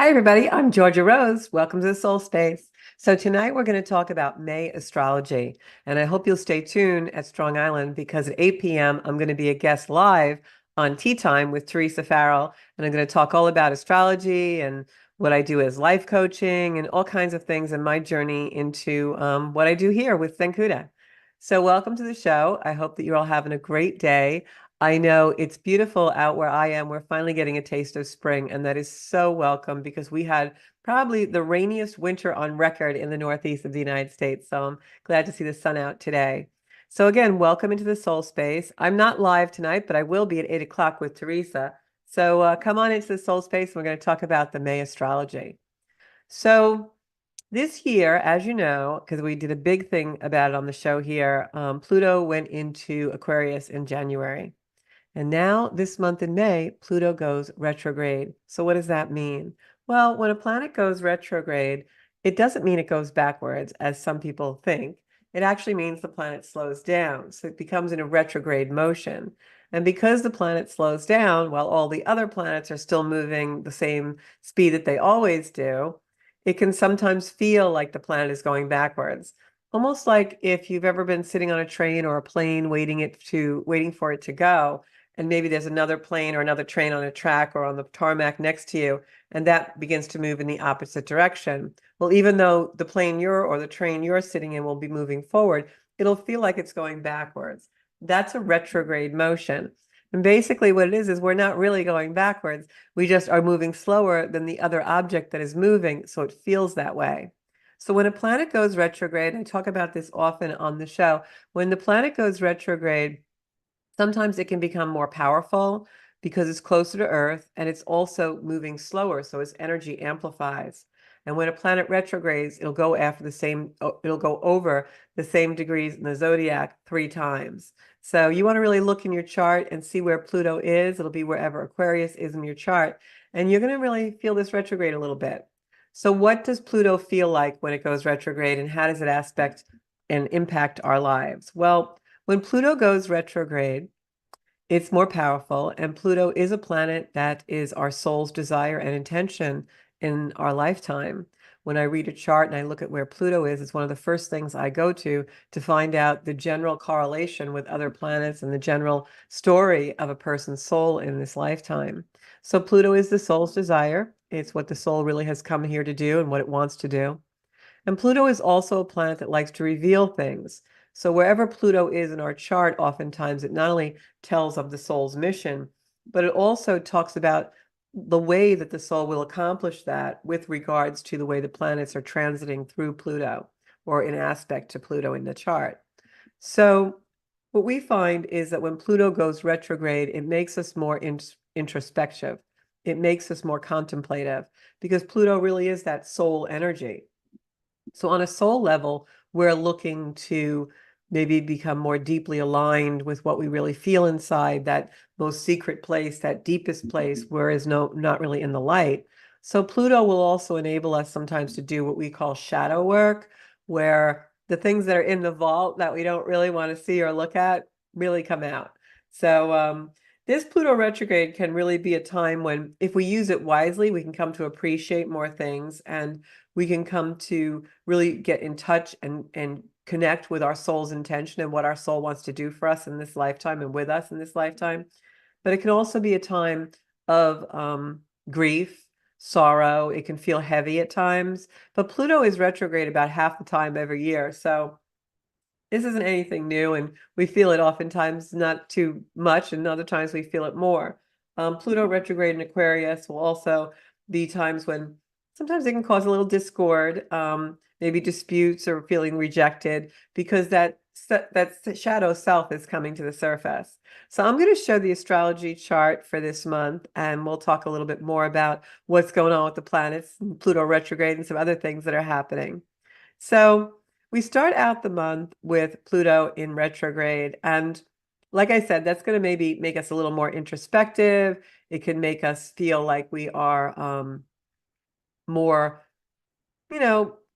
Hi, everybody. I'm Georgia Rose. Welcome to the Soul Space. So, tonight we're going to talk about May astrology. And I hope you'll stay tuned at Strong Island because at 8 p.m., I'm going to be a guest live on Tea Time with Teresa Farrell. And I'm going to talk all about astrology and what I do as life coaching and all kinds of things in my journey into what I do here with Senkuda. So, welcome to the show. I hope that you're all having a great day. I know it's beautiful out where I am. We're finally getting a taste of spring, and that is so welcome because we had probably the rainiest winter on record in the Northeast of the United States. So I'm glad to see the sun out today. So again, welcome into the Soul Space. I'm not live tonight, but I will be at 8 o'clock with Teresa. So come on into the Soul Space. And we're going to talk about the May astrology. So this year, as you know, because we did a big thing about it on the show here, Pluto went into Aquarius in January. And now, this month in May, Pluto goes retrograde. So, what does that mean? Well, when a planet goes retrograde, it doesn't mean it goes backwards, as some people think. It actually means the planet slows down. So, it becomes in a retrograde motion. And because the planet slows down while all the other planets are still moving the same speed that they always do, it can sometimes feel like the planet is going backwards. Almost like if you've ever been sitting on a train or a plane waiting for it to go, and maybe there's another plane or another train on a track or on the tarmac next to you, and that begins to move in the opposite direction. Well, even though the plane you're or the train you're sitting in will be moving forward, it'll feel like it's going backwards. That's a retrograde motion. And basically, what it is we're not really going backwards. We just are moving slower than the other object that is moving, so it feels that way. So when a planet goes retrograde, I talk about this often on the show, when the planet goes retrograde, sometimes it can become more powerful because it's closer to Earth and it's also moving slower, so its energy amplifies. And when a planet retrogrades, it'll go over the same degrees in the zodiac 3 times. So you want to really look in your chart and see where Pluto is. It'll be wherever Aquarius is in your chart. And you're going to really feel this retrograde a little bit. So what does Pluto feel like when it goes retrograde, and how does it aspect and impact our lives? Well, when Pluto goes retrograde, it's more powerful, and Pluto is a planet that is our soul's desire and intention in our lifetime. When I read a chart and I look at where Pluto is, it's one of the first things I go to find out the general correlation with other planets and the general story of a person's soul in this lifetime. So Pluto is the soul's desire. It's what the soul really has come here to do and what it wants to do. And Pluto is also a planet that likes to reveal things. So wherever Pluto is in our chart, oftentimes it not only tells of the soul's mission, but it also talks about the way that the soul will accomplish that with regards to the way the planets are transiting through Pluto or in aspect to Pluto in the chart. So what we find is that when Pluto goes retrograde, it makes us more introspective. It makes us more contemplative because Pluto really is that soul energy. So on a soul level, we're looking to maybe become more deeply aligned with what we really feel inside, that most secret place, that deepest place, whereas not really in the light. So Pluto will also enable us sometimes to do what we call shadow work, where the things that are in the vault that we don't really want to see or look at really come out. So this Pluto retrograde can really be a time when, if we use it wisely, we can come to appreciate more things, and we can come to really get in touch and connect with our soul's intention and what our soul wants to do for us in this lifetime and with us in this lifetime. But it can also be a time of grief, sorrow. It can feel heavy at times. But Pluto is retrograde about half the time every year. So this isn't anything new, and we feel it oftentimes not too much, and other times we feel it more. Pluto retrograde in Aquarius will also be times when sometimes it can cause a little discord, maybe disputes or feeling rejected, because that shadow self is coming to the surface. So I'm going to show the astrology chart for this month, and we'll talk a little bit more about what's going on with the planets, Pluto retrograde, and some other things that are happening. So we start out the month with Pluto in retrograde. And like I said, that's going to maybe make us a little more introspective. It can make us feel like we are more,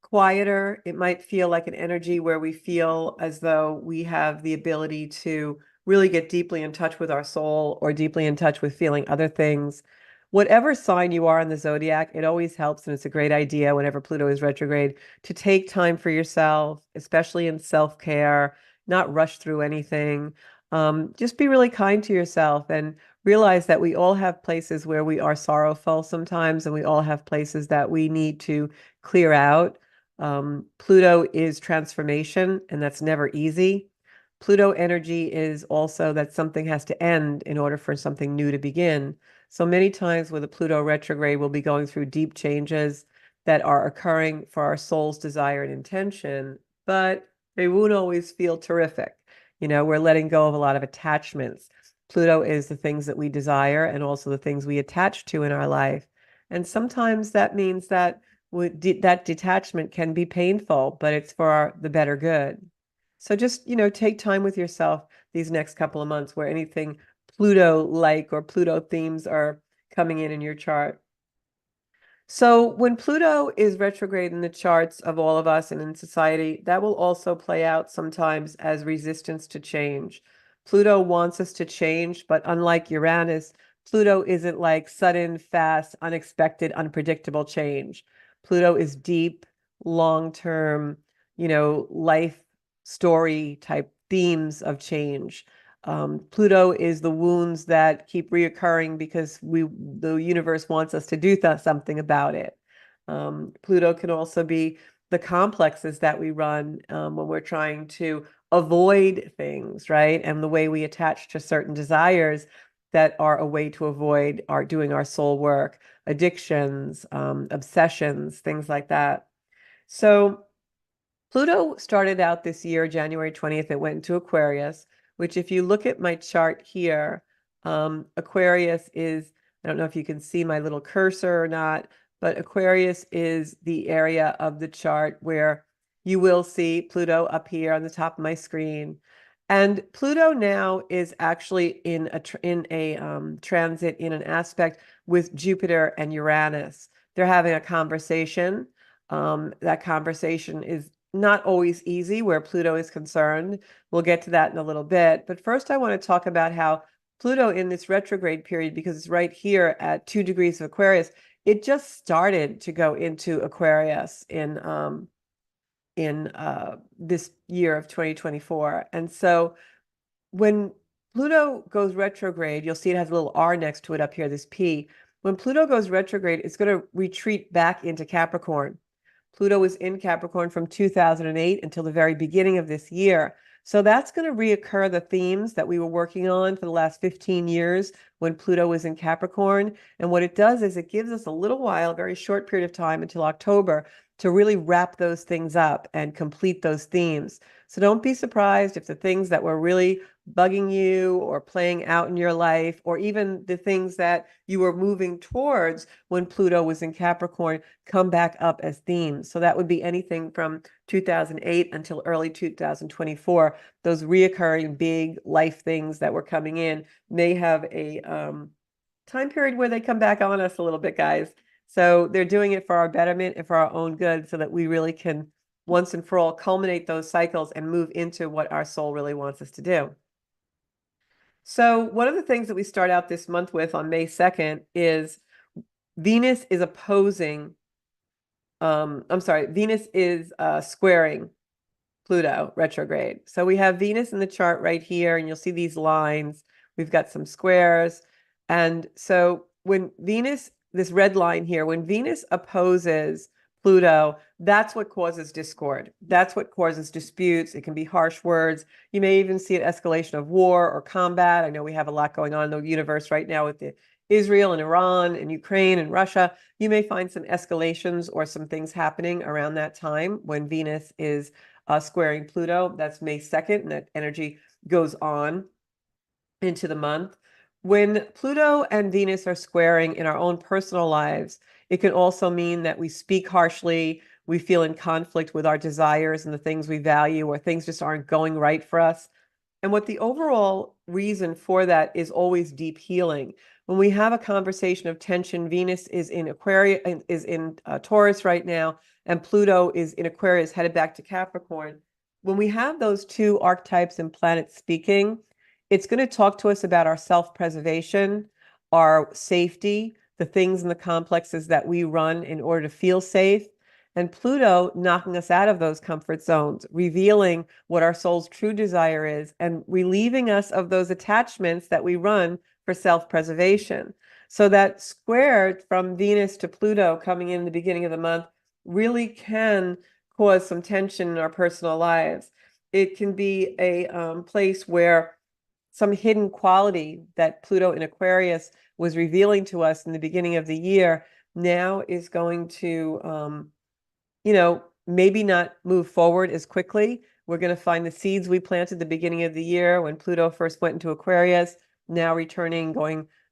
quieter. It might feel like an energy where we feel as though we have the ability to really get deeply in touch with our soul or deeply in touch with feeling other things. whatever sign you are in the zodiac, it always helps, and it's a great idea whenever Pluto is retrograde to take time for yourself, especially in self-care, not rush through anything. Just be really kind to yourself and realize that we all have places where we are sorrowful sometimes, and we all have places that we need to clear out. Pluto is transformation, and that's never easy. Pluto energy is also that something has to end in order for something new to begin. So many times with a Pluto retrograde, we'll be going through deep changes that are occurring for our soul's desire and intention, but they won't always feel terrific. We're letting go of a lot of attachments. Pluto is the things that we desire and also the things we attach to in our life. And sometimes that means that that detachment can be painful, but it's for the better good. So just, take time with yourself these next couple of months where anything Pluto-like or Pluto themes are coming in your chart. So when Pluto is retrograde in the charts of all of us and in society, that will also play out sometimes as resistance to change. Pluto wants us to change, but unlike Uranus, Pluto isn't like sudden, fast, unexpected, unpredictable change. Pluto is deep, long-term, life story type themes of change. Pluto is the wounds that keep reoccurring because the universe wants us to do something about it. Pluto can also be the complexes that we run when we're trying to avoid things, right? And the way we attach to certain desires that are a way to avoid doing our soul work, addictions, obsessions, things like that. So Pluto started out this year, January 20th, it went into Aquarius, which if you look at my chart here, Aquarius is, I don't know if you can see my little cursor or not, but Aquarius is the area of the chart where you will see Pluto up here on the top of my screen. And Pluto now is actually in a transit, in an aspect with Jupiter and Uranus. They're having a conversation. That conversation is not always easy where Pluto is concerned. We'll get to that in a little bit. But first, I want to talk about how Pluto in this retrograde period, because it's right here at 2 degrees of Aquarius, it just started to go into Aquarius in this year of 2024. And so when Pluto goes retrograde, you'll see it has a little R next to it up here, this P. When Pluto goes retrograde, it's going to retreat back into Capricorn. Pluto was in Capricorn from 2008 until the very beginning of this year. So that's going to reoccur the themes that we were working on for the last 15 years when Pluto was in Capricorn. And what it does is it gives us a little while, a very short period of time until October, to really wrap those things up and complete those themes. So don't be surprised if the things that were really bugging you or playing out in your life, or even the things that you were moving towards when Pluto was in Capricorn, come back up as themes. So that would be anything from 2008 until early 2024. Those reoccurring big life things that were coming in may have a time period where they come back on us a little bit, guys. So they're doing it for our betterment and for our own good so that we really can once and for all culminate those cycles and move into what our soul really wants us to do. So one of the things that we start out this month with on May 2nd is Venus is opposing, Venus is squaring Pluto retrograde. So we have Venus in the chart right here, and you'll see these lines. We've got some squares. And so when Venus, this red line here, when Venus opposes Pluto, that's what causes discord. That's what causes disputes. It can be harsh words. You may even see an escalation of war or combat. I know we have a lot going on in the universe right now with Israel and Iran and Ukraine and Russia. You may find some escalations or some things happening around that time when Venus is squaring Pluto. That's May 2nd, and that energy goes on into the month. When Pluto and Venus are squaring in our own personal lives, it can also mean that we speak harshly, we feel in conflict with our desires and the things we value, or things just aren't going right for us. And what the overall reason for that is always deep healing. When we have a conversation of tension, Venus is in Aquarius, is in Taurus right now, and Pluto is in Aquarius, headed back to Capricorn. When we have those two archetypes and planets speaking, it's going to talk to us about our self-preservation, our safety, the things and the complexes that we run in order to feel safe, and Pluto knocking us out of those comfort zones, revealing what our soul's true desire is, and relieving us of those attachments that we run for self-preservation. So that square from Venus to Pluto coming in the beginning of the month really can cause some tension in our personal lives. It can be a place where some hidden quality that Pluto in Aquarius was revealing to us in the beginning of the year now is going to maybe not move forward as quickly. We're going to find the seeds we planted the beginning of the year when Pluto first went into Aquarius, now returning,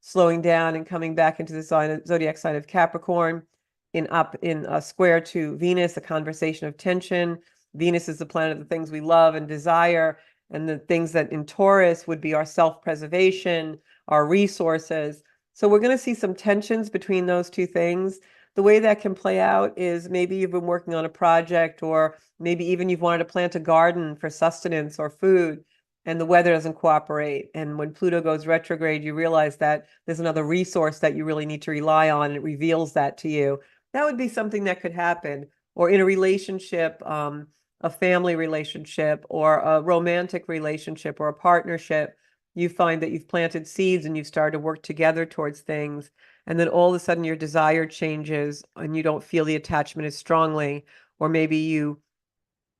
slowing down and coming back into the zodiac sign of Capricorn in a square to Venus, a conversation of tension. Venus is the planet of the things we love and desire, and the things that in Taurus would be our self-preservation, our resources. So we're going to see some tensions between those two things. The way that can play out is maybe you've been working on a project, or maybe even you've wanted to plant a garden for sustenance or food, and the weather doesn't cooperate. And when Pluto goes retrograde, you realize that there's another resource that you really need to rely on, and it reveals that to you. That would be something that could happen. Or in a relationship, a family relationship, or a romantic relationship, or a partnership, you find that you've planted seeds and you've started to work together towards things. And then all of a sudden your desire changes and you don't feel the attachment as strongly, or maybe you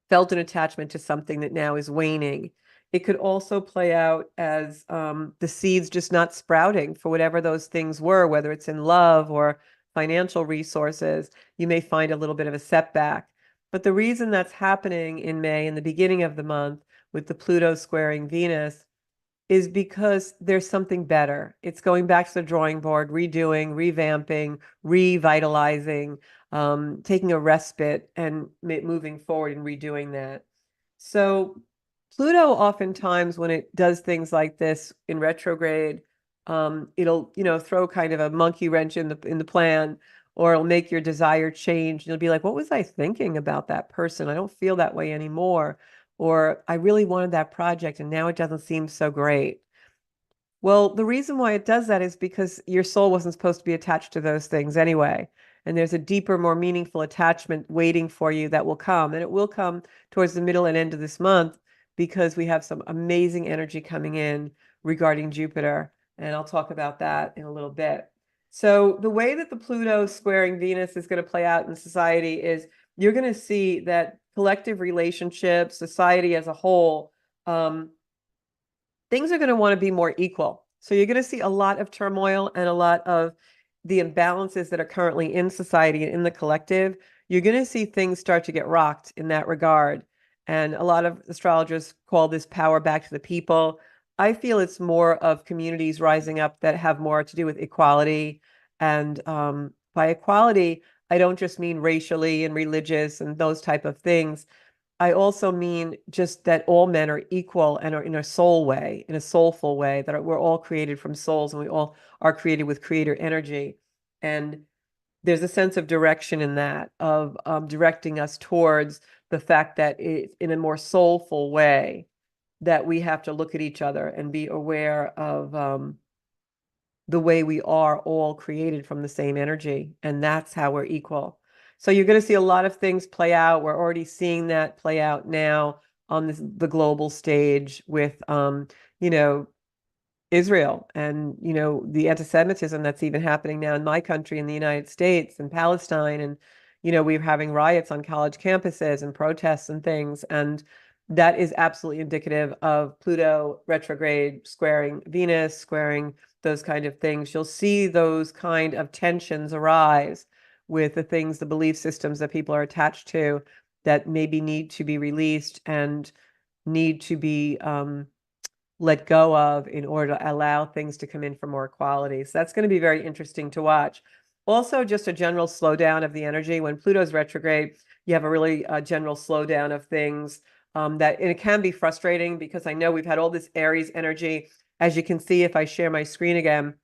felt an attachment to something that now is waning. It could also play out as the seeds just not sprouting for whatever those things were, whether it's in love or financial resources. You may find a little bit of a setback. But the reason that's happening in May, in the beginning of the month, with the Pluto squaring Venus, is because there's something better. It's going back to the drawing board, redoing, revamping, revitalizing, taking a respite and moving forward and redoing that. So Pluto oftentimes, when it does things like this in retrograde, it'll, throw kind of a monkey wrench in the plan, or it'll make your desire change. And you'll be like, what was I thinking about that person? I don't feel that way anymore. Or I really wanted that project and now it doesn't seem so great. Well, the reason why it does that is because your soul wasn't supposed to be attached to those things anyway. And there's a deeper, more meaningful attachment waiting for you that will come. And it will come towards the middle and end of this month, because we have some amazing energy coming in regarding Jupiter. And I'll talk about that in a little bit. So the way that the Pluto squaring Venus is going to play out in society is you're going to see that collective relationships, society as a whole, things are going to want to be more equal. So you're going to see a lot of turmoil and a lot of the imbalances that are currently in society and in the collective. You're going to see things start to get rocked in that regard. And a lot of astrologers call this power back to the people. I feel it's more of communities rising up that have more to do with equality. And by equality, I don't just mean racially and religious and those type of things. I also mean just that all men are equal and are in a soul way, in a soulful way, that we're all created from souls and we all are created with creator energy. And there's a sense of direction in that, of directing us towards the fact that in a more soulful way, that we have to look at each other and be aware of the way we are all created from the same energy. And that's how we're equal. So you're going to see a lot of things play out. We're already seeing that play out now on the global stage with, you know, Israel and, the anti-Semitism that's even happening now in my country, in the United States and Palestine. And, we're having riots on college campuses and protests and things. And that is absolutely indicative of Pluto retrograde squaring Venus, squaring those kind of things. You'll see those kind of tensions arise with the things, the belief systems that people are attached to, that maybe need to be released and need to be let go of in order to allow things to come in for more equality. So that's going to be very interesting to watch. Also, just a general slowdown of the energy. When Pluto's retrograde, you have a really general slowdown of things, and it can be frustrating, because I know we've had all this Aries energy. As you can see, if I share my screen again,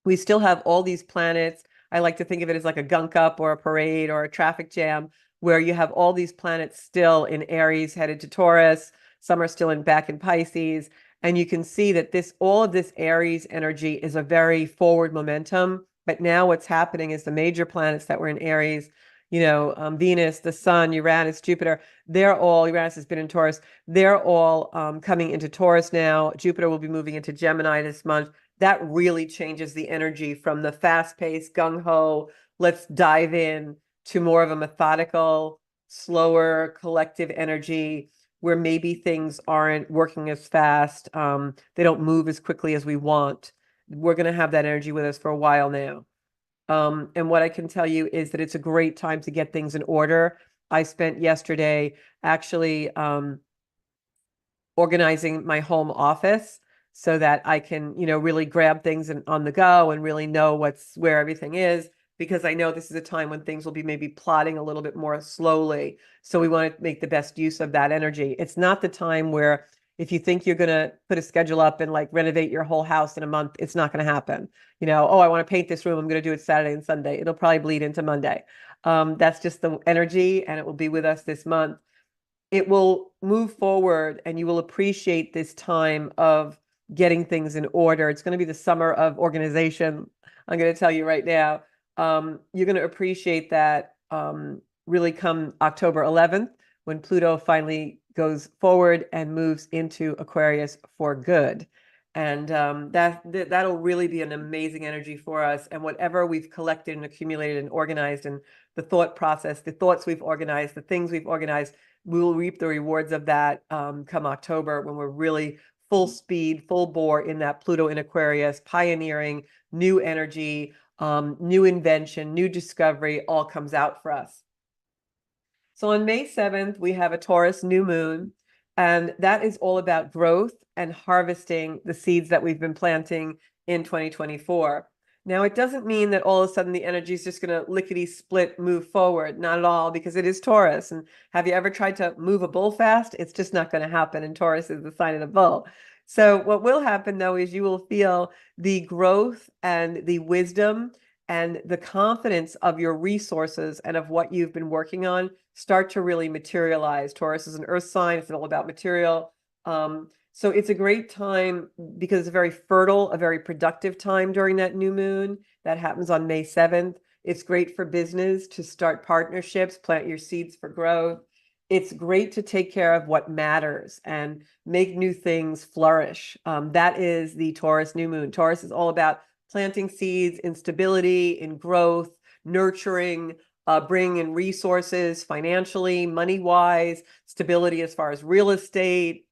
we still have all these planets. I like to think of it as like a gunk up or a parade or a traffic jam, where you have all these planets still in Aries headed to Taurus. Some are still back in Pisces. And you can see that all of this Aries energy is a very forward momentum, But now what's happening is the major planets that were in Aries, Venus, the Sun, Uranus, Jupiter, Uranus has been in Taurus. They're all coming into Taurus now. Jupiter will be moving into Gemini this month. That really changes the energy from the fast-paced, gung-ho, let's dive in, to more of a methodical, slower, collective energy where maybe things aren't working as fast. They don't move as quickly as we want. We're going to have that energy with us for a while now. And what I can tell you is that it's a great time to get things in order. I spent yesterday actually organizing my home office so that I can, really grab things on the go and really know where everything is, because I know this is a time when things will be maybe plotting a little bit more slowly. So we want to make the best use of that energy. It's not the time where if you think you're going to put a schedule up and like renovate your whole house in a month, it's not going to happen. Oh, I want to paint this room. I'm going to do it Saturday and Sunday. It'll probably bleed into Monday. That's just the energy, and it will be with us this month. It will move forward and you will appreciate this time of getting things in order. It's going to be the summer of organization. I'm going to tell you right now. You're going to appreciate that really come October 11th, when Pluto finally goes forward and moves into Aquarius for good. And that'll really be an amazing energy for us. And whatever we've collected and accumulated and organized, and the thought process, the thoughts we've organized, the things we've organized, we will reap the rewards of that come October, when we're really full speed, full bore in that Pluto in Aquarius, pioneering new energy, new invention, new discovery, all comes out for us. So on May 7th, we have a Taurus new moon, and that is all about growth and harvesting the seeds that we've been planting in 2024. Now, it doesn't mean that all of a sudden the energy is just going to lickety-split move forward. Not at all, because it is Taurus. And have you ever tried to move a bull fast? It's just not going to happen. And Taurus is the sign of the bull. So what will happen, though, is you will feel the growth and the wisdom and the confidence of your resources and of what you've been working on start to really materialize. Taurus is an earth sign. It's all about material. So it's a great time because it's a very fertile, a very productive time during that new moon. That happens on May 7th. It's great for business to start partnerships, plant your seeds for growth. It's great to take care of what matters and make new things flourish. That is the Taurus new moon. Taurus is all about planting seeds in stability, in growth, nurturing, bringing in resources financially, money-wise, stability as far as real estate,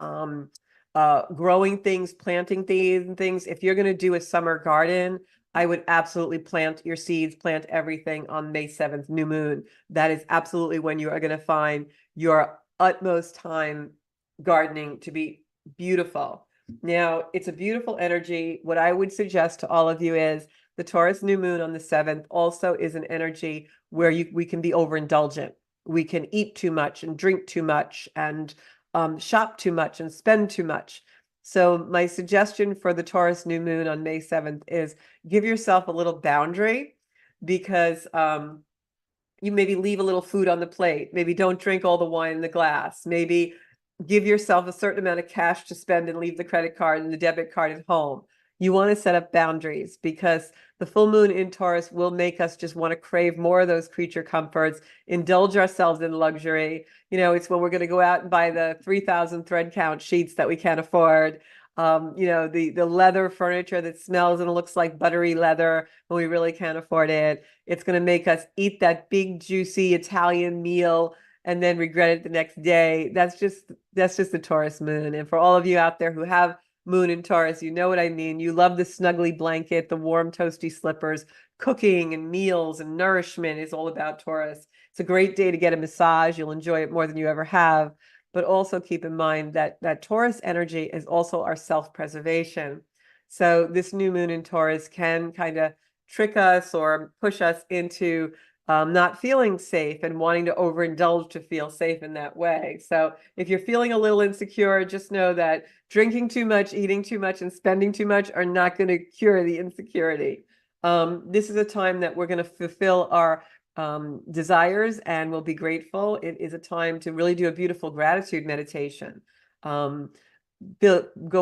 growing things, planting things. If you're going to do a summer garden, I would absolutely plant your seeds, plant everything on May 7th, new moon. That is absolutely when you are going to find your utmost time gardening to be beautiful. Now, it's a beautiful energy. What I would suggest to all of you is the Taurus new moon on the 7th also is an energy where we can be overindulgent. We can eat too much and drink too much and shop too much and spend too much. So my suggestion for the Taurus new moon on May 7th is give yourself a little boundary, because you maybe leave a little food on the plate. Maybe don't drink all the wine in the glass. Maybe give yourself a certain amount of cash to spend and leave the credit card and the debit card at home. You want to set up boundaries, because the full moon in Taurus will make us just want to crave more of those creature comforts, indulge ourselves in luxury. It's when we're going to go out and buy the 3,000 thread count sheets that we can't afford. The leather furniture that smells and looks like buttery leather when we really can't afford it. It's going to make us eat that big, juicy Italian meal and then regret it the next day. That's just the Taurus moon. And for all of you out there who have moon in Taurus, you know what I mean. You love the snuggly blanket, the warm, toasty slippers. Cooking and meals and nourishment is all about Taurus. It's a great day to get a massage. You'll enjoy it more than you ever have. But also keep in mind that Taurus energy is also our self-preservation. So this new moon in Taurus can kind of trick us or push us into not feeling safe and wanting to overindulge to feel safe in that way. So if you're feeling a little insecure, just know that drinking too much, eating too much, and spending too much are not going to cure the insecurity. This is a time that we're going to fulfill our desires and we'll be grateful. It is a time to really do a beautiful gratitude meditation. Go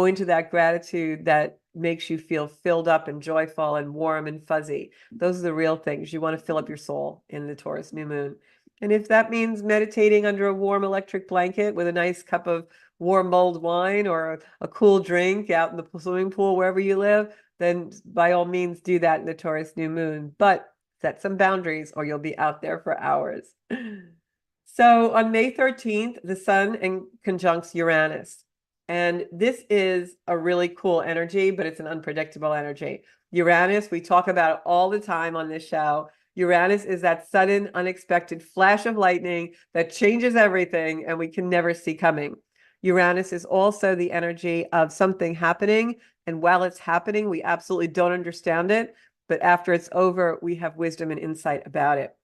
into that gratitude that makes you feel filled up and joyful and warm and fuzzy. Those are the real things. You want to fill up your soul in the Taurus new moon. And if that means meditating under a warm electric blanket with a nice cup of warm mulled wine or a cool drink out in the swimming pool, wherever you live, then by all means do that in the Taurus new moon. But set some boundaries or you'll be out there for hours. So on May 13th, the sun conjuncts Uranus. And this is a really cool energy, but it's an unpredictable energy. Uranus, we talk about it all the time on this show. Uranus is that sudden, unexpected flash of lightning that changes everything and we can never see coming. Uranus is also the energy of something happening. And while it's happening, we absolutely don't understand it. But after it's over, we have wisdom and insight about it.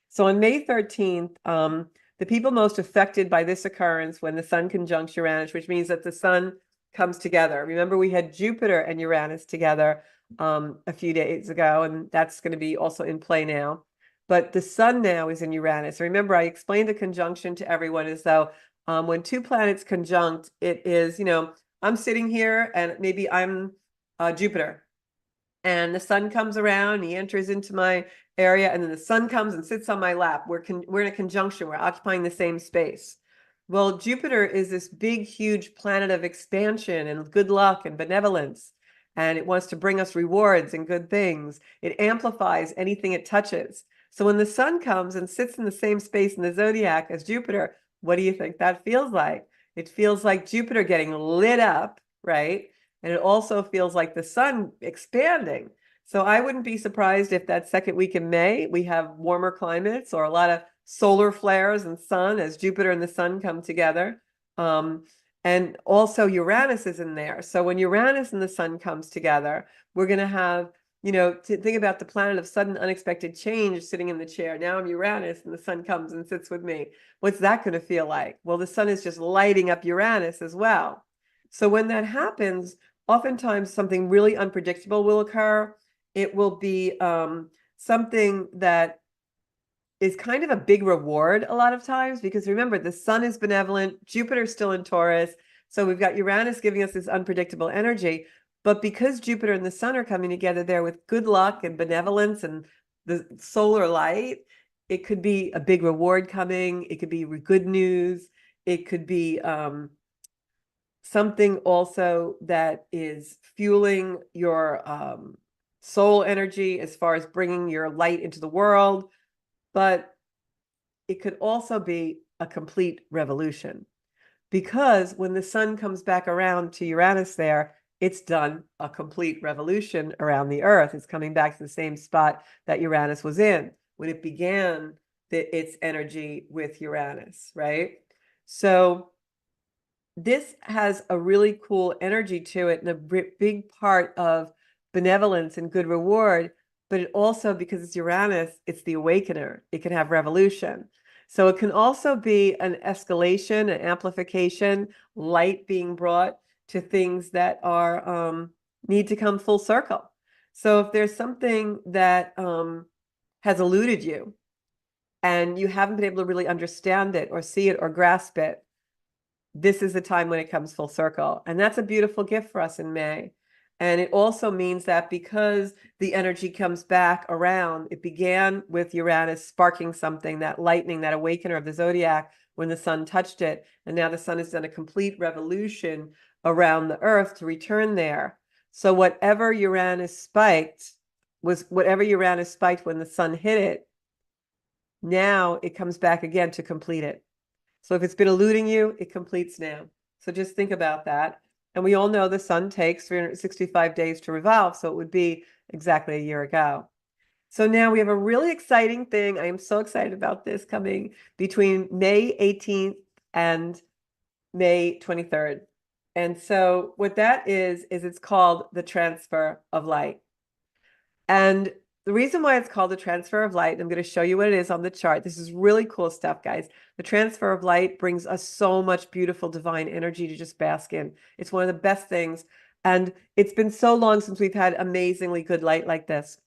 So on May 13th, the people most affected by this occurrence when the sun conjuncts Uranus, which means that the sun comes together. Remember, we had Jupiter and Uranus together a few days ago, and that's going to be also in play now. But the sun now is in Uranus. Remember, I explained the conjunction to everyone as though when two planets conjunct, it is, I'm sitting here and maybe I'm Jupiter. And the sun comes around, he enters into my area, and then the sun comes and sits on my lap. We're in a conjunction, we're occupying the same space. Well, Jupiter is this big, huge planet of expansion and good luck and benevolence, and it wants to bring us rewards and good things. It amplifies anything it touches. So when the sun comes and sits in the same space in the zodiac as Jupiter, what do you think that feels like? It feels like Jupiter getting lit up, right? And it also feels like the sun expanding. So I wouldn't be surprised if that second week in May, we have warmer climates or a lot of solar flares and sun as Jupiter and the sun come together. And also Uranus is in there. So when Uranus and the sun comes together, we're going to have, to think about the planet of sudden unexpected change sitting in the chair. Now I'm Uranus and the sun comes and sits with me. What's that going to feel like? Well, the sun is just lighting up Uranus as well. So when that happens, oftentimes something really unpredictable will occur. It will be something that is kind of a big reward a lot of times, because remember, the sun is benevolent, Jupiter's still in Taurus. So we've got Uranus giving us this unpredictable energy. But because Jupiter and the sun are coming together there with good luck and benevolence and the solar light, it could be a big reward coming. It could be good news. It could be something also that is fueling your soul energy as far as bringing your light into the world. But it could also be a complete revolution, because when the sun comes back around to Uranus there, it's done a complete revolution around the Earth. It's coming back to the same spot that Uranus was in when it began its energy with Uranus, right? So this has a really cool energy to it and a big part of benevolence and good reward. But it also, because it's Uranus, it's the awakener. It can have revolution. So it can also be an escalation, an amplification, light being brought to things that are need to come full circle. So if there's something that has eluded you and you haven't been able to really understand it or see it or grasp it, this is the time when it comes full circle. And that's a beautiful gift for us in May. And it also means that because the energy comes back around, it began with Uranus sparking something, that lightning, that awakener of the zodiac when the sun touched it. And now the sun has done a complete revolution around the Earth to return there. So whatever Uranus spiked when the sun hit it, now it comes back again to complete it. So if it's been eluding you, it completes now. So just think about that. And we all know the sun takes 365 days to revolve, so it would be exactly a year ago. So now we have a really exciting thing. I am so excited about this coming between May 18th and May 23rd. And so what that is it's called the transfer of light. And the reason why it's called the transfer of light, I'm going to show you what it is on the chart. This is really cool stuff, guys. The transfer of light brings us so much beautiful divine energy to just bask in. It's one of the best things. And it's been so long since we've had amazingly good light like this.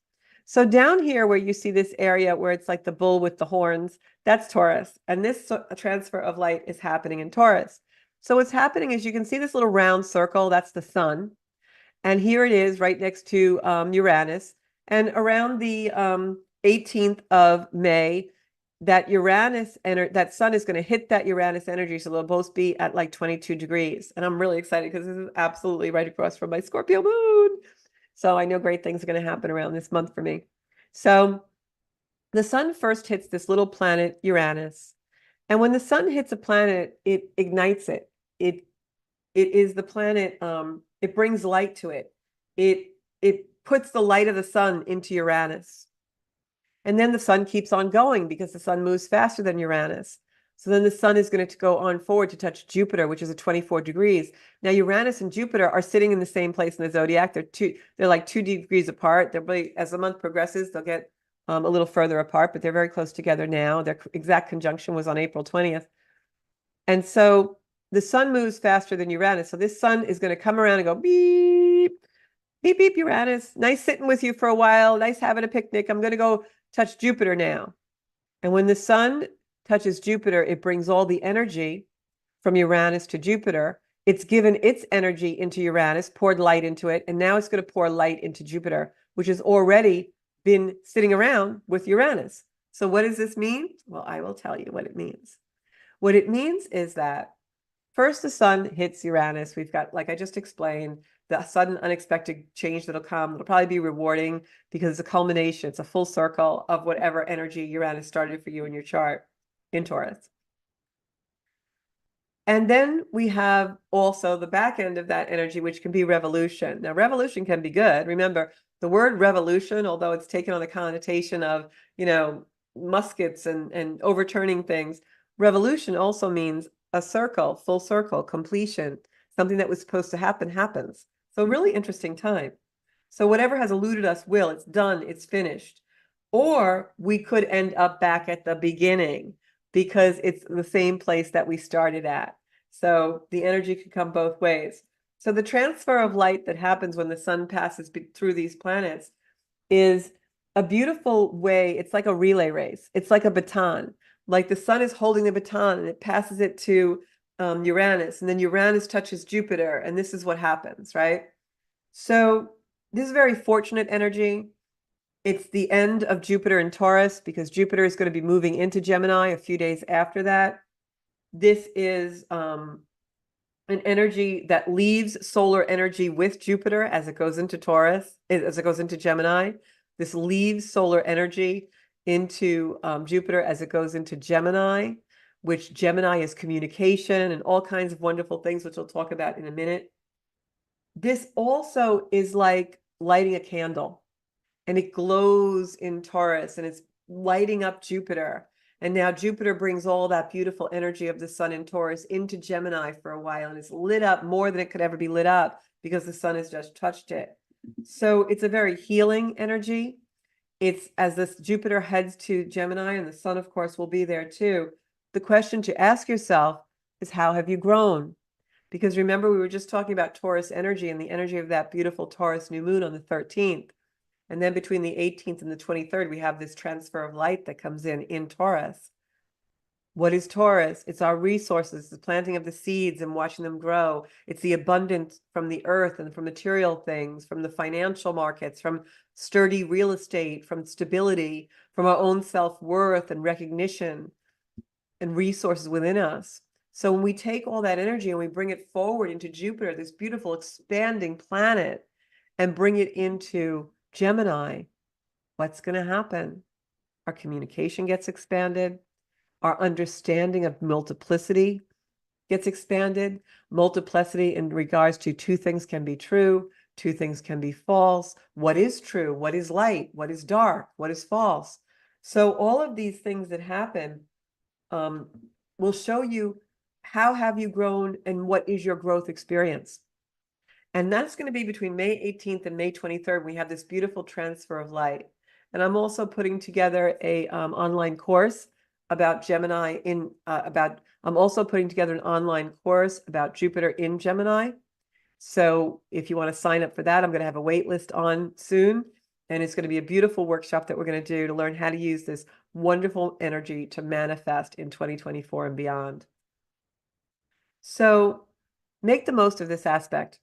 So down here where you see this area where it's like the bull with the horns, that's Taurus. And this transfer of light is happening in Taurus. So what's happening is you can see this little round circle, that's the sun. And here it is right next to Uranus. And around the 18th of May, that sun is going to hit that Uranus energy. So they'll both be at like 22 degrees. And I'm really excited because this is absolutely right across from my Scorpio moon. So I know great things are going to happen around this month for me. So the sun first hits this little planet, Uranus. And when the sun hits a planet, it ignites it. It it is the planet, it brings light to it. It puts the light of the sun into Uranus. And then the sun keeps on going because the sun moves faster than Uranus. So then the sun is going to go on forward to touch Jupiter, which is at 24 degrees. Now Uranus and Jupiter are sitting in the same place in the zodiac. They're like 2 degrees apart. They're really, as the month progresses, they'll get a little further apart, but they're very close together now. Their exact conjunction was on April 20th. And so the sun moves faster than Uranus. So this sun is going to come around and go beep, beep, beep, Uranus. Nice sitting with you for a while. Nice having a picnic. I'm going to go touch Jupiter now. And when the sun touches Jupiter, it brings all the energy from Uranus to Jupiter. It's given its energy into Uranus, poured light into it, and now it's going to pour light into Jupiter, which has already been sitting around with Uranus. So what does this mean? Well, I will tell you what it means. What it means is that first the sun hits Uranus. We've got, like I just explained, the sudden unexpected change that'll come. It'll probably be rewarding because it's a culmination. It's a full circle of whatever energy Uranus started for you in your chart in Taurus. And then we have also the back end of that energy, which can be revolution. Now, revolution can be good. Remember, the word revolution, although it's taken on the connotation of, muskets and overturning things, revolution also means a circle, full circle, completion. Something that was supposed to happen happens. So really interesting time. So whatever has eluded us will, it's done, it's finished. Or we could end up back at the beginning because it's the same place that we started at. So the energy could come both ways. So the transfer of light that happens when the sun passes through these planets is a beautiful way. It's like a relay race. It's like a baton. Like the sun is holding the baton and it passes it to Uranus, and then Uranus touches Jupiter, and this is what happens, right? So this is very fortunate energy. It's the end of Jupiter in Taurus because Jupiter is going to be moving into Gemini a few days after that. This is an energy that leaves solar energy with Jupiter as it goes into Taurus, as it goes into Gemini. This leaves solar energy into Jupiter as it goes into Gemini, which Gemini is communication and all kinds of wonderful things, which we'll talk about in a minute. This also is like lighting a candle, and it glows in Taurus, and it's lighting up Jupiter. And now Jupiter brings all that beautiful energy of the sun in Taurus into Gemini for a while, and it's lit up more than it could ever be lit up because the sun has just touched it. So it's a very healing energy. It's as this Jupiter heads to Gemini, and the sun, of course, will be there too. The question to ask yourself is, how have you grown? Because remember, we were just talking about Taurus energy and the energy of that beautiful Taurus new moon on the 13th. And then between the 18th and the 23rd, we have this transfer of light that comes in Taurus. What is Taurus? It's our resources, the planting of the seeds and watching them grow. It's the abundance from the earth and from material things, from the financial markets, from sturdy real estate, from stability, from our own self-worth and recognition and resources within us. So when we take all that energy and we bring it forward into Jupiter, this beautiful expanding planet, and bring it into Gemini, what's going to happen? Our communication gets expanded. Our understanding of multiplicity gets expanded. Multiplicity in regards to two things can be true, two things can be false. What is true? What is light? What is dark? What is false? So all of these things that happen will show you how have you grown and what is your growth experience. And that's going to be between May 18th and May 23rd. We have this beautiful transfer of light. And I'm also putting together a online course about Gemini I'm also putting together an online course about Jupiter in Gemini. So if you want to sign up for that, I'm going to have a wait list on soon. And it's going to be a beautiful workshop that we're going to do to learn how to use this wonderful energy to manifest in 2024 and beyond. So make the most of this aspect.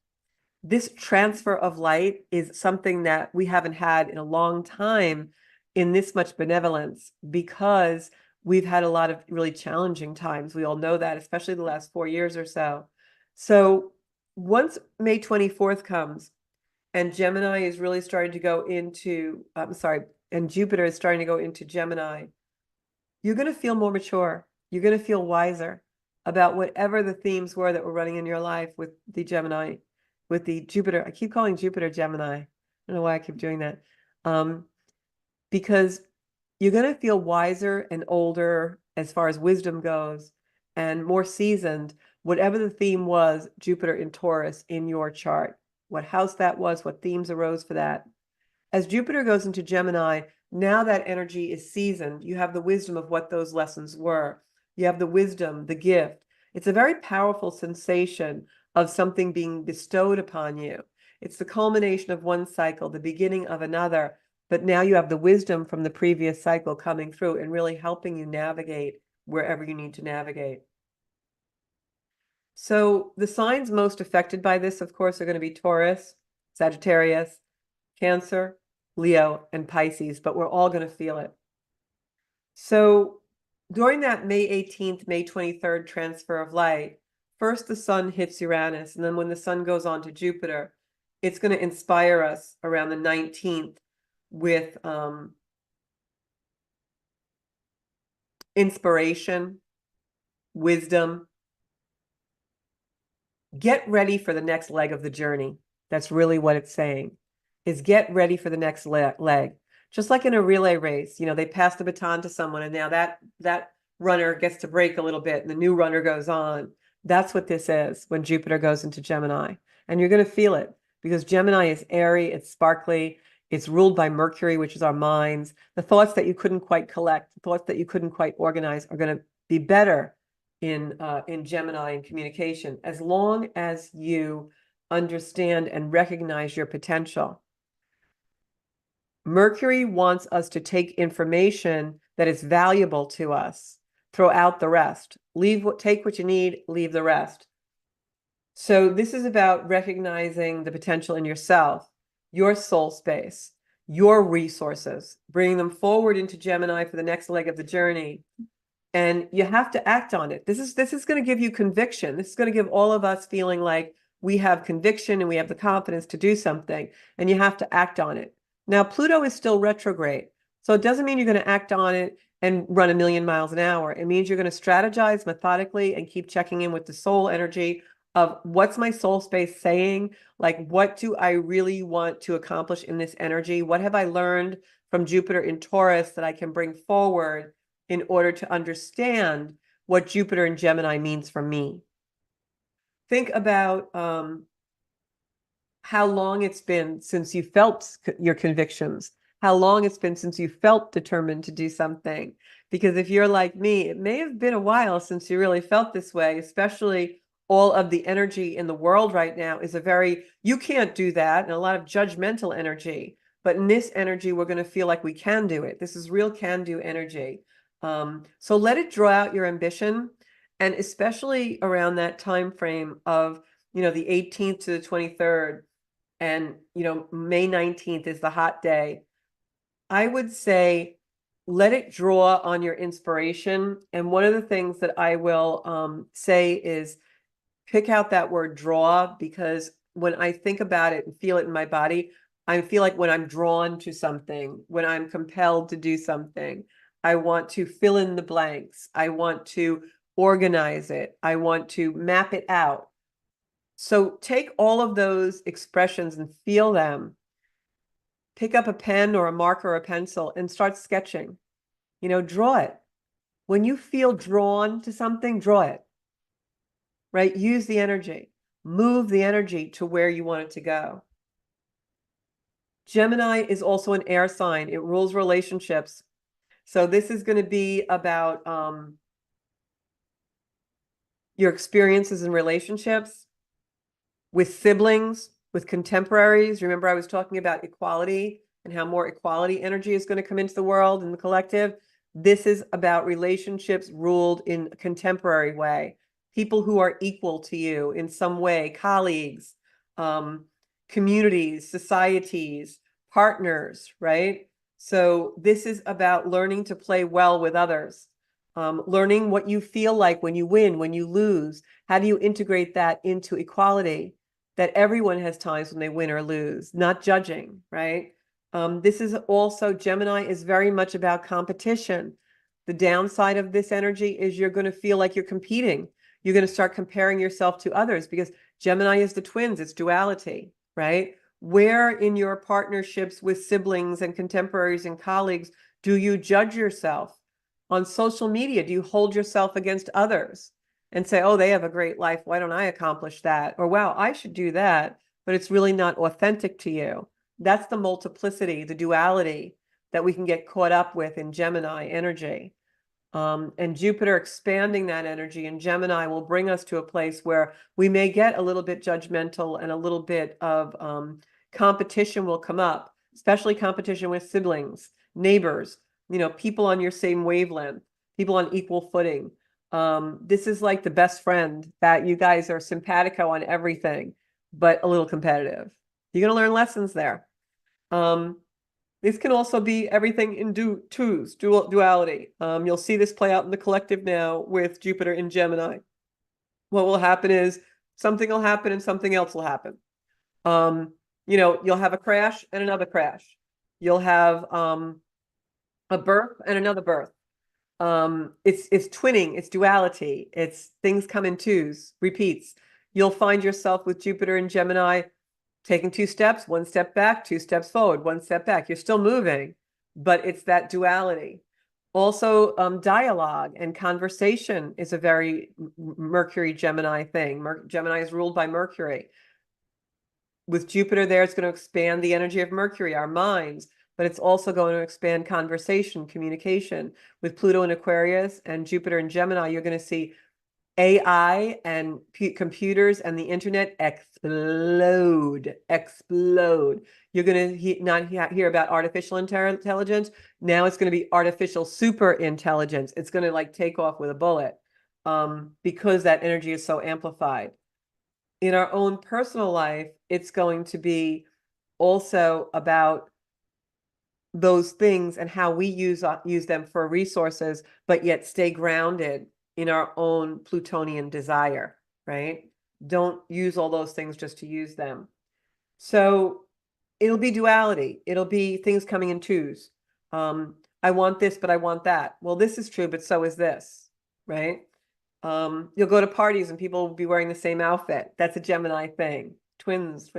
This transfer of light is something that we haven't had in a long time in this much benevolence because we've had a lot of really challenging times. We all know that, especially the last 4 years or so. So once May 24th comes and Gemini is really starting to go into, I'm sorry, and Jupiter is starting to go into Gemini, you're going to feel more mature. You're going to feel wiser about whatever the themes were that were running in your life with the Gemini, with the Jupiter. I keep calling Jupiter Gemini. I don't know why I keep doing that. Because you're going to feel wiser and older as far as wisdom goes and more seasoned, whatever the theme was, Jupiter in Taurus in your chart, what house that was, what themes arose for that. As Jupiter goes into Gemini, now that energy is seasoned. You have the wisdom of what those lessons were. You have the wisdom, the gift. It's a very powerful sensation of something being bestowed upon you. It's the culmination of one cycle, the beginning of another, but now you have the wisdom from the previous cycle coming through and really helping you navigate wherever you need to navigate. So the signs most affected by this, of course, are going to be Taurus, Sagittarius, Cancer, Leo, and Pisces, but we're all going to feel it. So during that May 18th, May 23rd transfer of light, first the sun hits Uranus, and then when the sun goes on to Jupiter, it's going to inspire us around the 19th with inspiration, wisdom. Get ready for the next leg of the journey. That's really what it's saying, is get ready for the next leg. Just like in a relay race, you know, they pass the baton to someone and now that runner gets to break a little bit and the new runner goes on. That's what this is when Jupiter goes into Gemini. And you're going to feel it because Gemini is airy, it's sparkly, it's ruled by Mercury, which is our minds. The thoughts that you couldn't quite collect, the thoughts that you couldn't quite organize are going to be better in Gemini and communication, as long as you understand and recognize your potential. Mercury wants us to take information that is valuable to us, throw out the rest. Take what you need, leave the rest. So this is about recognizing the potential in yourself, your soul space, your resources, bringing them forward into Gemini for the next leg of the journey. And you have to act on it. This is going to give you conviction. This is going to give all of us feeling like we have conviction and we have the confidence to do something, and you have to act on it. Now, Pluto is still retrograde, so it doesn't mean you're going to act on it and run 1,000,000 miles an hour. It means you're going to strategize methodically and keep checking in with the soul energy of what's my soul space saying? Like, what do I really want to accomplish in this energy? What have I learned from Jupiter in Taurus that I can bring forward in order to understand what Jupiter in Gemini means for me? Think about how long it's been since you felt your convictions, how long it's been since you felt determined to do something. Because if you're like me, it may have been a while since you really felt this way, especially all of the energy in the world right now is you can't do that, and a lot of judgmental energy. But in this energy, we're going to feel like we can do it. This is real can-do energy. So let it draw out your ambition, and especially around that time frame of, the 18th to the 23rd, and May 19th is the hot day. I would say let it draw on your inspiration. And one of the things that I will say is pick out that word draw, because when I think about it and feel it in my body, I feel like when I'm drawn to something, when I'm compelled to do something, I want to fill in the blanks. I want to organize it. I want to map it out. So take all of those expressions and feel them. Pick up a pen or a marker or a pencil and start sketching. Draw it. When you feel drawn to something, draw it. Right? Use the energy. Move the energy to where you want it to go. Gemini is also an air sign. It rules relationships. So this is going to be about your experiences in relationships, with siblings, with contemporaries. Remember, I was talking about equality and how more equality energy is going to come into the world and the collective. This is about relationships ruled in a contemporary way. People who are equal to you in some way, colleagues, communities, societies, partners, right? So this is about learning to play well with others, learning what you feel like when you win, when you lose. How do you integrate that into equality? That everyone has times when they win or lose, not judging, right? This is also, Gemini is very much about competition. The downside of this energy is you're going to feel like you're competing. You're going to start comparing yourself to others because Gemini is the twins, it's duality, right? Where in your partnerships with siblings and contemporaries and colleagues do you judge yourself? On social media, do you hold yourself against others and say, oh, they have a great life. Why don't I accomplish that? Or, wow, I should do that, but it's really not authentic to you. That's the multiplicity, the duality that we can get caught up with in Gemini energy. And Jupiter expanding that energy in Gemini will bring us to a place where we may get a little bit judgmental and a little bit of competition will come up, especially competition with siblings, neighbors, people on your same wavelength, people on equal footing. This is like the best friend that you guys are simpatico on everything, but a little competitive. You're going to learn lessons there. This can also be everything in duality. You'll see this play out in the collective now with Jupiter in Gemini. What will happen is something will happen and something else will happen. You'll have a crash and another crash. You'll have a birth and another birth. It's twinning, it's duality, it's things come in twos, repeats. You'll find yourself with Jupiter in Gemini taking 2 steps, 1 step back, 2 steps forward, 1 step back. You're still moving, but it's that duality. Also, dialogue and conversation is a very Mercury Gemini thing. Gemini is ruled by Mercury. With Jupiter there, it's going to expand the energy of Mercury, our minds, but it's also going to expand conversation, communication. With Pluto in Aquarius and Jupiter in Gemini, you're going to see AI and computers and the internet explode. You're going to not hear about artificial intelligence. Now it's going to be artificial super intelligence. It's going to like take off with a bullet because that energy is so amplified. In our own personal life, it's going to be also about those things and how we use them for resources, but yet stay grounded in our own Plutonian desire, right? Don't use all those things just to use them. So it'll be duality. It'll be things coming in twos. I want this, but I want that. Well, this is true, but so is this, right? You'll go to parties and people will be wearing the same outfit. That's a Gemini thing. Twins.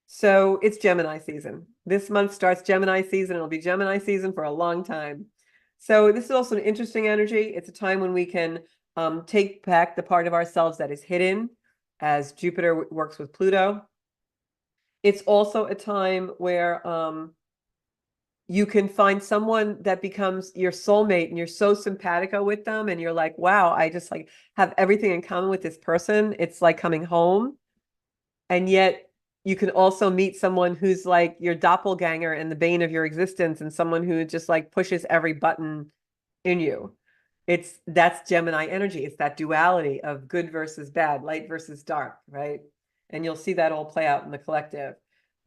So it's Gemini season. This month starts Gemini season. It'll be Gemini season for a long time. So this is also an interesting energy. It's a time when we can take back the part of ourselves that is hidden as Jupiter works with Pluto. It's also a time where you can find someone that becomes your soulmate and you're so simpatico with them and you're like, wow, I just like have everything in common with this person. It's like coming home. And yet you can also meet someone who's like your doppelganger and the bane of your existence and someone who just like pushes every button in you. That's Gemini energy. It's that duality of good versus bad, light versus dark, right? And you'll see that all play out in the collective.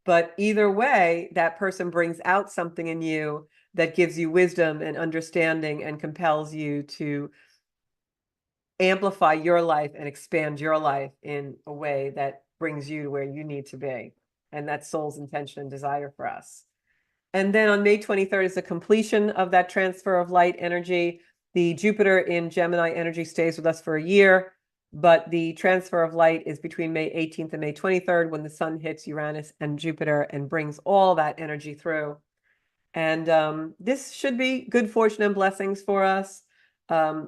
But either way, that person brings out something in you that gives you wisdom and understanding and compels you to amplify your life and expand your life in a way that brings you to where you need to be. And that's soul's intention and desire for us. And then on May 23rd is the completion of that transfer of light energy. The Jupiter in Gemini energy stays with us for a year, but the transfer of light is between May 18th and May 23rd when the sun hits Uranus and Jupiter and brings all that energy through. And this should be good fortune and blessings for us.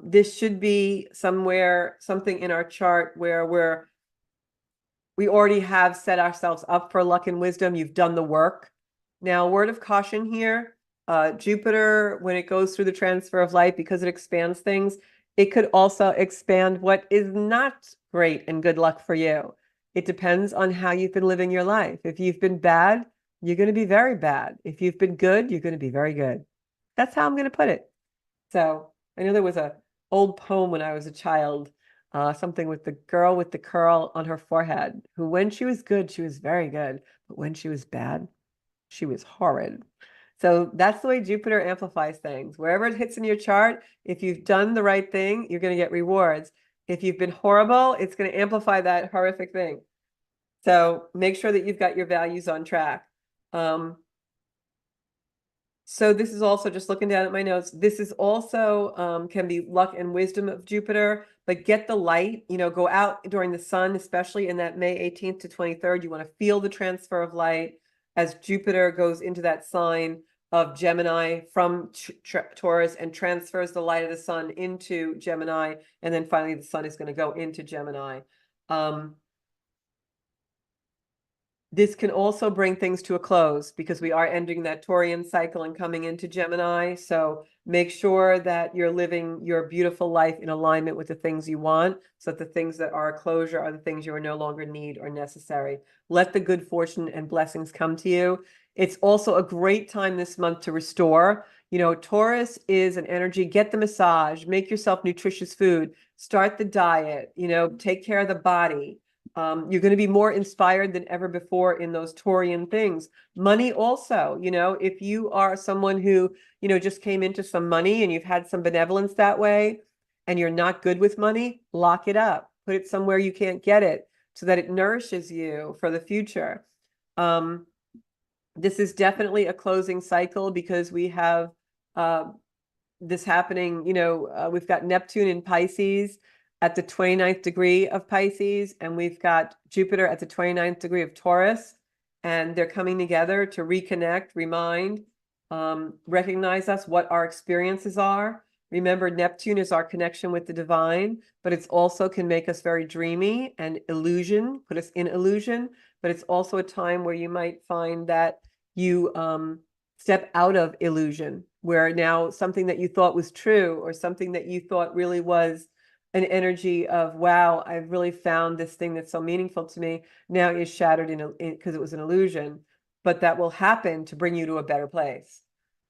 This should be something in our chart where we already have set ourselves up for luck and wisdom. You've done the work. Now, word of caution here, Jupiter, when it goes through the transfer of light, because it expands things, it could also expand what is not great and good luck for you. It depends on how you've been living your life. If you've been bad, you're going to be very bad. If you've been good, you're going to be very good. That's how I'm going to put it. So I know there was an old poem when I was a child something with the girl with the curl on her forehead, who when she was good, she was very good, but when she was bad, she was horrid. So that's the way Jupiter amplifies things. Wherever it hits in your chart, if you've done the right thing, you're going to get rewards. If you've been horrible, it's going to amplify that horrific thing. So make sure that you've got your values on track. So this is also, just looking down at my notes, this is also can be luck and wisdom of Jupiter, but get the light, go out during the sun, especially in that May 18th to 23rd. You want to feel the transfer of light as Jupiter goes into that sign of Gemini from Taurus and transfers the light of the sun into Gemini. And then finally the sun is going to go into Gemini. This can also bring things to a close because we are ending that Taurian cycle and coming into Gemini. So make sure that you're living your beautiful life in alignment with the things you want, so that the things that are a closure are the things you are no longer need or necessary. Let the good fortune and blessings come to you. It's also a great time this month to restore. Taurus is an energy. Get the massage, make yourself nutritious food, start the diet, take care of the body. You're going to be more inspired than ever before in those Taurian things. Money also, if you are someone who, just came into some money and you've had some benevolence that way and you're not good with money, lock it up. Put it somewhere you can't get it so that it nourishes you for the future. This is definitely a closing cycle because we have this happening, we've got Neptune in Pisces at the 29th degree of Pisces, and we've got Jupiter at the 29th degree of Taurus, and they're coming together to reconnect, remind, recognize us, what our experiences are. Remember, Neptune is our connection with the divine, but it's also can make us very dreamy and illusion, put us in illusion, but it's also a time where you might find that you step out of illusion, where now something that you thought was true or something that you thought really was an energy of, wow, I've really found this thing that's so meaningful to me, now is shattered because it was an illusion. But that will happen to bring you to a better place.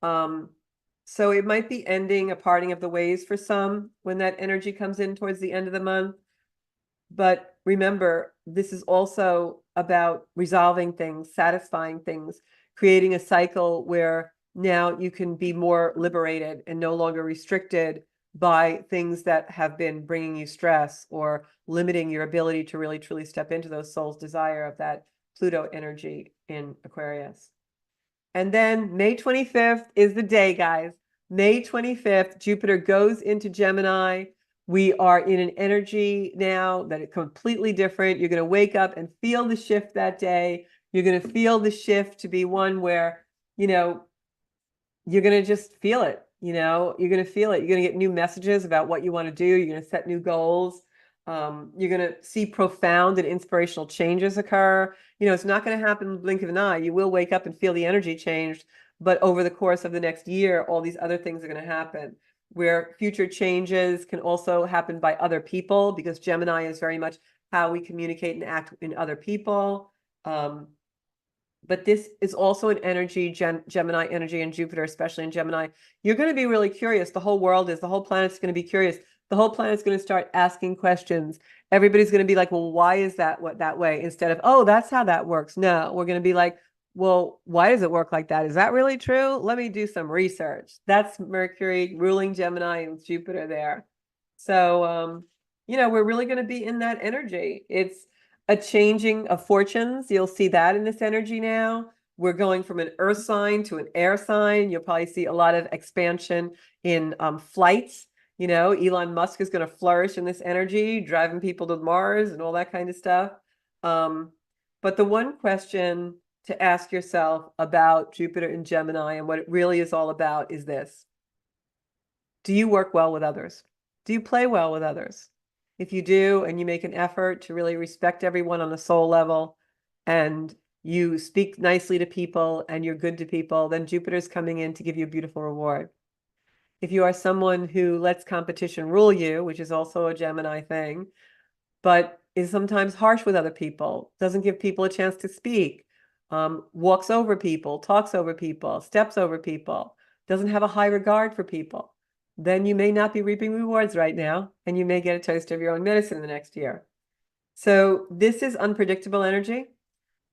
So it might be ending, a parting of the ways for some when that energy comes in towards the end of the month. But remember, this is also about resolving things, satisfying things, creating a cycle where now you can be more liberated and no longer restricted by things that have been bringing you stress or limiting your ability to really truly step into those soul's desire of that Pluto energy in Aquarius. And then May 25th is the day, guys. May 25th, Jupiter goes into Gemini. We are in an energy now that is completely different. You're going to wake up and feel the shift that day. You're going to feel the shift to be one where, you're going to just feel it. You're going to feel it. You're going to get new messages about what you want to do. You're going to set new goals. You're going to see profound and inspirational changes occur. It's not going to happen in the blink of an eye. You will wake up and feel the energy changed, but over the course of the next year, all these other things are going to happen, where future changes can also happen by other people, because Gemini is very much how we communicate and act in other people. But this is also an energy, Gemini energy, and Jupiter, especially in Gemini. You're going to be really curious. The whole planet's going to be curious. The whole planet's going to start asking questions. Everybody's going to be like, well, why is that that way? Instead of, oh, that's how that works. No, we're going to be like, well, why does it work like that? Is that really true? Let me do some research. That's Mercury ruling Gemini and Jupiter there. So, we're really going to be in that energy. It's a changing of fortunes. You'll see that in this energy now. We're going from an earth sign to an air sign. You'll probably see a lot of expansion in flights. Elon Musk is going to flourish in this energy, driving people to Mars and all that kind of stuff. But the one question to ask yourself about Jupiter and Gemini and what it really is all about is this: do you work well with others? Do you play well with others? If you do, and you make an effort to really respect everyone on a soul level, and you speak nicely to people and you're good to people, then Jupiter's coming in to give you a beautiful reward. If you are someone who lets competition rule you, which is also a Gemini thing, but is sometimes harsh with other people, doesn't give people a chance to speak, walks over people, talks over people, steps over people, doesn't have a high regard for people, then you may not be reaping rewards right now, and you may get a taste of your own medicine in the next year. So this is unpredictable energy,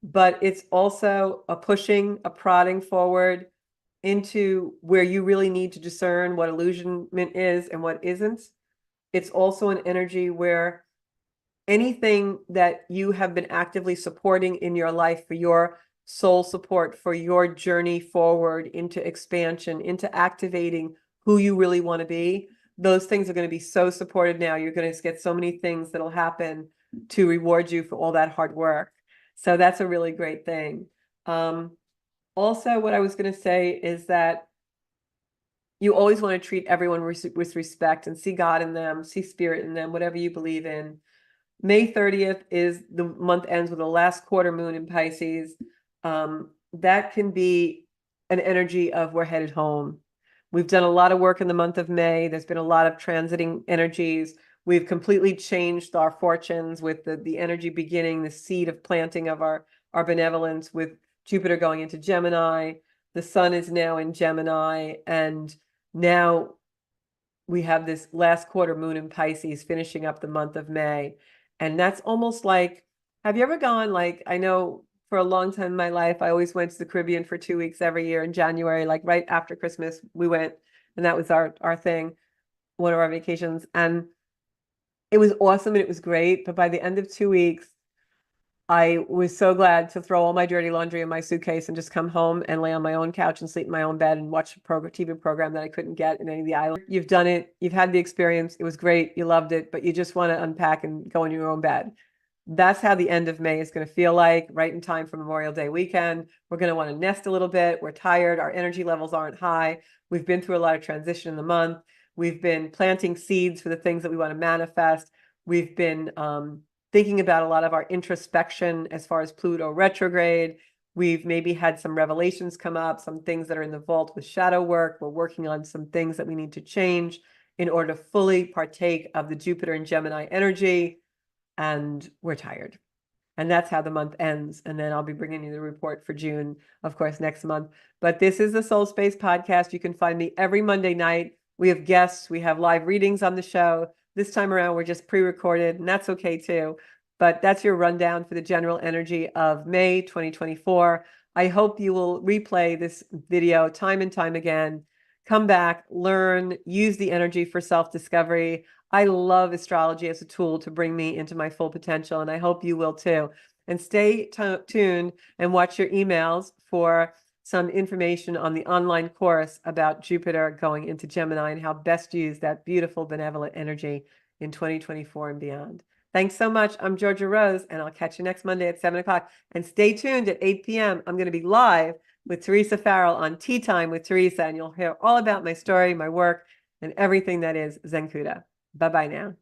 but it's also a pushing, a prodding forward into where you really need to discern what illusionment is and what isn't. It's also an energy where anything that you have been actively supporting in your life for your soul support, for your journey forward into expansion, into activating who you really want to be, those things are going to be so supported now. You're going to get so many things that'll happen to reward you for all that hard work. So that's a really great thing. Also, what I was going to say is that you always want to treat everyone with respect and see God in them, see spirit in them, whatever you believe in. May 30th is the month ends with the last quarter moon in Pisces. That can be an energy of we're headed home. We've done a lot of work in the month of May. There's been a lot of transiting energies. We've completely changed our fortunes with the energy beginning, the seed of planting of our benevolence with Jupiter going into Gemini. The sun is now in Gemini, and now we have this last quarter moon in Pisces finishing up the month of May. And that's almost like, have you ever gone, like, I know for a long time in my life, I always went to the Caribbean for 2 weeks every year in January, like right after Christmas, we went, and that was our thing, one of our vacations. And it was awesome and it was great. But by the end of 2 weeks, I was so glad to throw all my dirty laundry in my suitcase and just come home and lay on my own couch and sleep in my own bed and watch a TV program that I couldn't get in any of the islands. You've done it. You've had the experience. It was great. You loved it, but you just want to unpack and go in your own bed. That's how the end of May is going to feel like, right in time for Memorial Day weekend. We're going to want to nest a little bit. We're tired. Our energy levels aren't high. We've been through a lot of transition in the month. We've been planting seeds for the things that we want to manifest. We've been thinking about a lot of our introspection as far as Pluto retrograde. We've maybe had some revelations come up, some things that are in the vault with shadow work. We're working on some things that we need to change in order to fully partake of the Jupiter and Gemini energy. And we're tired. And that's how the month ends. And then I'll be bringing you the report for June, of course, next month. But this is the Soul Space podcast. You can find me every Monday night. We have guests. We have live readings on the show. This time around, we're just pre-recorded, and that's okay too. But that's your rundown for the general energy of May 2024. I hope you will replay this video time and time again. Come back, learn, use the energy for self-discovery. I love astrology as a tool to bring me into my full potential, and I hope you will too. And stay tuned and watch your emails for some information on the online course about Jupiter going into Gemini and how best to use that beautiful benevolent energy in 2024 and beyond. Thanks so much. I'm Georgia Rose, and I'll catch you next Monday at 7 o'clock. And stay tuned at 8 p.m. I'm going to be live with Teresa Farrell on Tea Time with Teresa, and you'll hear all about my story, my work, and everything that is Zenkuda. Bye-bye now.